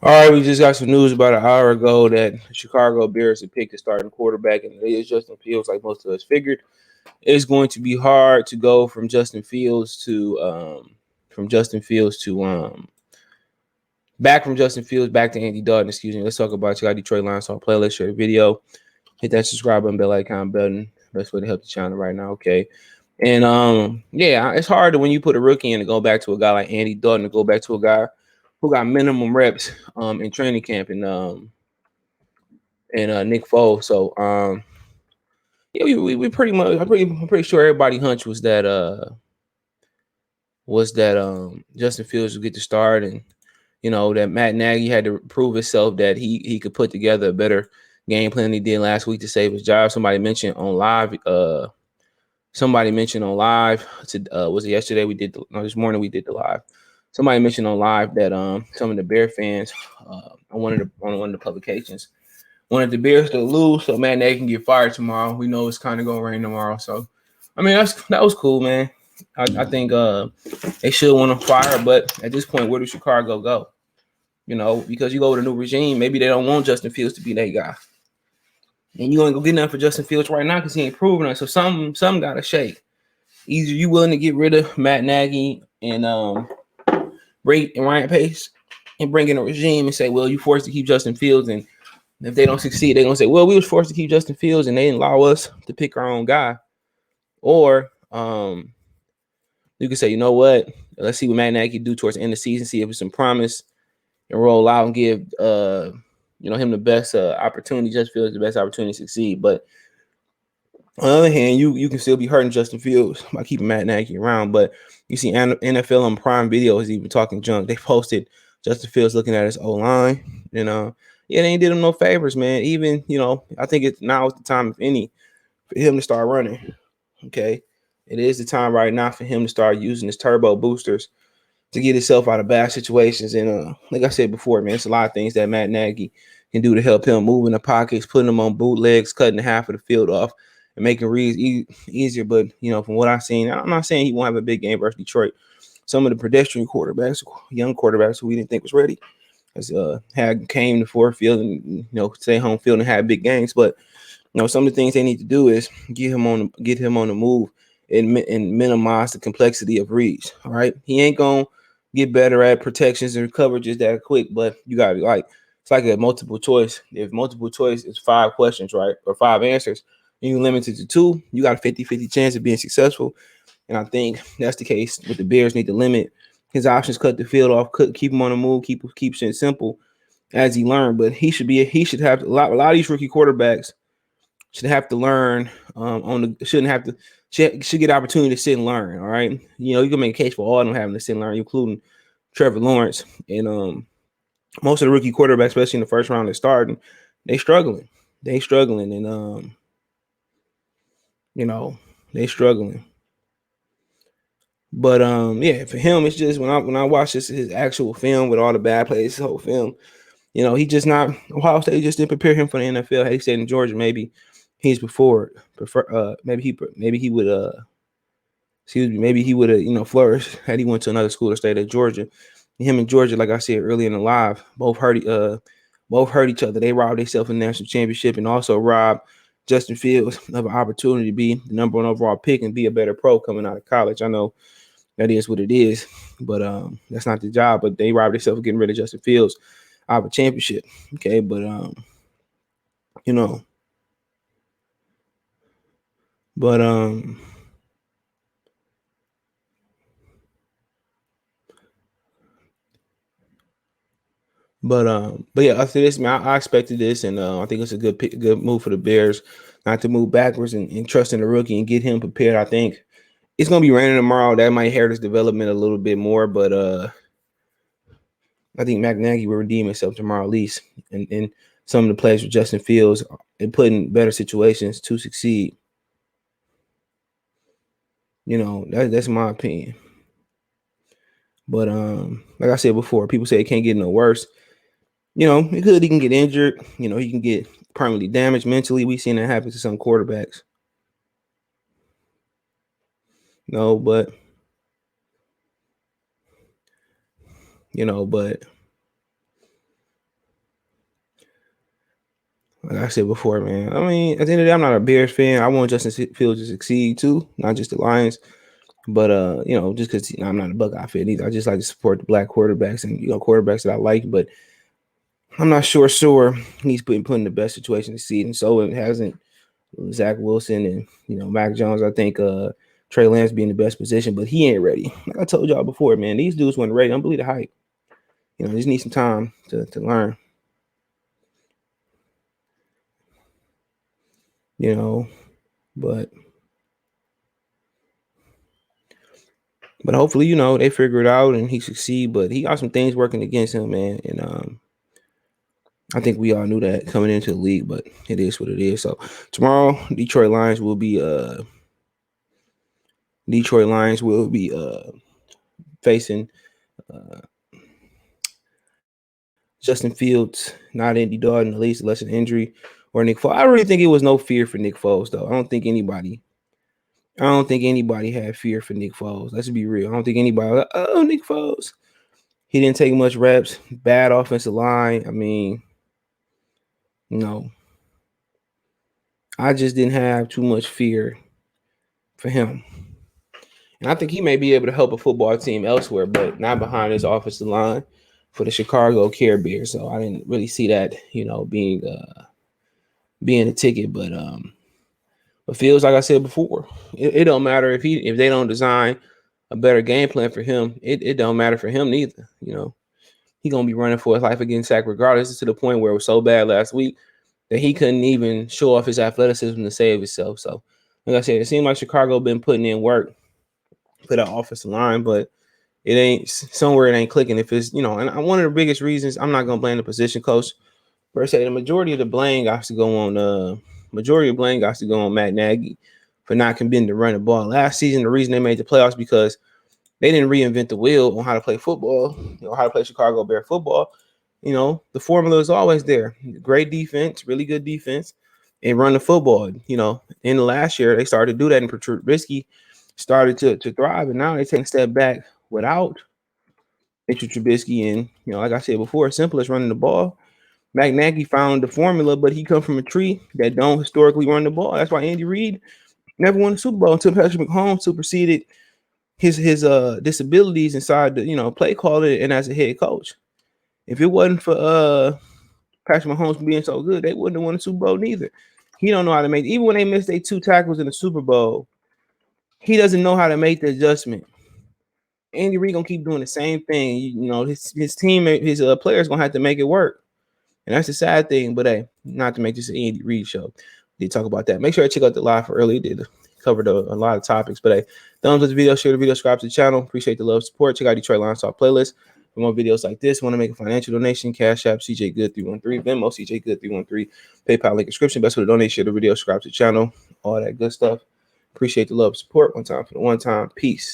All right, we just got some news about an hour ago that the Chicago Bears have picked a starting quarterback, and it is Justin Fields, like most of us figured. It's going to be hard to go from Justin Fields to back from Justin Fields back to Andy Dalton. Excuse me. Let's talk about you got Detroit Lions on playlist, share the video, hit that subscribe button, bell icon button. Best way to help the channel right now. Okay. And yeah, it's hard when you put a rookie in to go back to a guy like Andy Dalton to go back to a guy who got minimum reps in training camp and Nick Foles. So yeah, we pretty much I'm pretty sure everybody hunch was that Justin Fields would get the start, and that Matt Nagy had to prove himself that he could put together a better game plan than he did last week to save his job. Somebody mentioned on live was it yesterday this morning we did the live. Somebody mentioned on live that some of the Bear fans on one of the publications wanted the Bears to lose so Matt Nagy can get fired tomorrow. We know it's kind of gonna rain tomorrow, so I mean that was cool, man. I think they should want to fire, but at this point, where does Chicago go? Because you go with a new regime, maybe they don't want Justin Fields to be that guy, and you ain't gonna get nothing for Justin Fields right now because he ain't proven it. So some gotta shake. Either you willing to get rid of Matt Nagy and Ryan Pace and bring in a regime and say, well, you forced to keep Justin Fields, and if they don't succeed, they're gonna say, well, we was forced to keep Justin Fields and they didn't allow us to pick our own guy. Or you can say, you know what? Let's see what Matt Nagy can do towards the end of the season, see if it's some promise, and roll out and give him the best opportunity. Just Fields the best opportunity to succeed. But on the other hand, you can still be hurting Justin Fields by keeping Matt Nagy around. But you see NFL on Prime Video is even talking junk. They posted Justin Fields looking at his O-line, yeah, they ain't did him no favors, man. Even, I think now is the time, if any, for him to start running. Okay. It is the time right now for him to start using his turbo boosters to get himself out of bad situations. And like I said before, man, it's a lot of things that Matt Nagy can do to help him move in the pockets, putting him on bootlegs, cutting half of the field off, and making reads easier. But, from what I've seen, I'm not saying he won't have a big game versus Detroit. Some of the pedestrian quarterbacks, young quarterbacks who we didn't think was ready, had came to Ford Field and stay home field and had big games. But some of the things they need to do is get him on the move and minimize the complexity of reads. All right, he ain't gonna get better at protections and coverages that quick, but you gotta it's like a multiple choice. If multiple choice is 5 questions, right, or 5 answers, and you limit it to 2, you got a 50-50 chance of being successful. And I think that's the case with the Bears. Need to limit his options, cut the field off, keep him on the move, keep it simple as he learned. But he should have a lot of these rookie quarterbacks should have to learn should get opportunity to sit and learn. All right. You can make a case for all of them having to sit and learn, including Trevor Lawrence. And most of the rookie quarterbacks, especially in the first round, they're starting, they struggling. And they struggling. But yeah, for him, it's just when I watch his actual film with all the bad plays, his whole film, he just not Ohio State just didn't prepare him for the NFL. Had he stayed in Georgia, maybe he's maybe he would maybe he would have flourished had he went to another school or stayed at Georgia. Him and Georgia, like I said earlier in the live, both hurt each other. They robbed themselves in the national championship and also robbed Justin Fields of an opportunity to be the number 1 overall pick and be a better pro coming out of college. I know that is what it is, but that's not the job. But they robbed themselves of getting rid of Justin Fields out of a championship. Okay, but But yeah, after this, man, I expected this, and I think it's a good move for the Bears, not to move backwards and trust in the rookie and get him prepared. I think it's gonna be raining tomorrow. That might hurt his development a little bit more, but I think Matt Nagy will redeem himself tomorrow at least, and some of the plays with Justin Fields and put in better situations to succeed. That's my opinion. But like I said before, people say it can't get no worse. He can get injured. He can get permanently damaged mentally. We've seen that happen to some quarterbacks. But Like I said before, man. I mean, at the end of the day, I'm not a Bears fan. I want Justin Fields to succeed too, not just the Lions. But just because I'm not a Buckeye fan either, I just like to support the black quarterbacks and quarterbacks that I like. But I'm not sure he's put in the best situation to succeed, and so it hasn't Zach Wilson and Mac Jones. I think Trey Lance be in the best position, but he ain't ready. Like I told y'all before, man, these dudes weren't ready. Don't believe the hype. Just need some time to learn. But hopefully, they figure it out and he succeed. But he got some things working against him, man. And I think we all knew that coming into the league, but it is what it is. So tomorrow, Detroit Lions will be facing Justin Fields, not Andy Dalton, at least unless an injury or Nick Foles. I really think it was no fear for Nick Foles, though. I don't think anybody had fear for Nick Foles. Let's be real. I don't think anybody was like, oh, Nick Foles. He didn't take much reps. Bad offensive line. I mean, I just didn't have too much fear for him. And I think he may be able to help a football team elsewhere, but not behind his offensive line for the Chicago Care Bears. So I didn't really see that, being a ticket. But Fields, like I said before, it don't matter if they don't design a better game plan for him. It don't matter for him neither. He gonna be running for his life against sack regardless. It's to the point where it was so bad last week that he couldn't even show off his athleticism to save himself. So, like I said, it seemed like Chicago been putting in work for that offensive line, but it ain't clicking. If it's and one of the biggest reasons, I'm not gonna blame the position coach per se. The majority of the blame got to go on Matt Nagy for not committing to run the ball. Last season, the reason they made the playoffs because they didn't reinvent the wheel on how to play football, how to play Chicago Bear football. The formula is always there. Great defense, really good defense, and run the football. In the last year, they started to do that, and Trubisky started to thrive, and now they take a step back without Mitchell Trubisky. And, like I said before, simple as running the ball. Matt Nagy found the formula, but he come from a tree that don't historically run the ball. That's why Andy Reid never won a Super Bowl until Patrick Mahomes superseded his disabilities inside the play caller and as a head coach. If it wasn't for Patrick Mahomes being so good, they wouldn't have won a Super Bowl neither. He don't know how to make, even when they missed their 2 tackles in the Super Bowl, he doesn't know how to make the adjustment. Andy Reid gonna keep doing the same thing. His team, his players gonna have to make it work. And that's the sad thing, but hey, not to make this an Andy Reid show. Did talk about that. Make sure to check out the live for early. Did covered a lot of topics. But hey, thumbs up the video, share the video, subscribe to the channel. Appreciate the love, support. Check out Detroit Lions Talk playlist for more videos like this. Want to make a financial donation? Cash App CJ Good 313, Venmo CJ Good 313, PayPal link description. Best way to donate. Share the video, subscribe to the channel, all that good stuff. Appreciate the love, support. One time for the one time. Peace.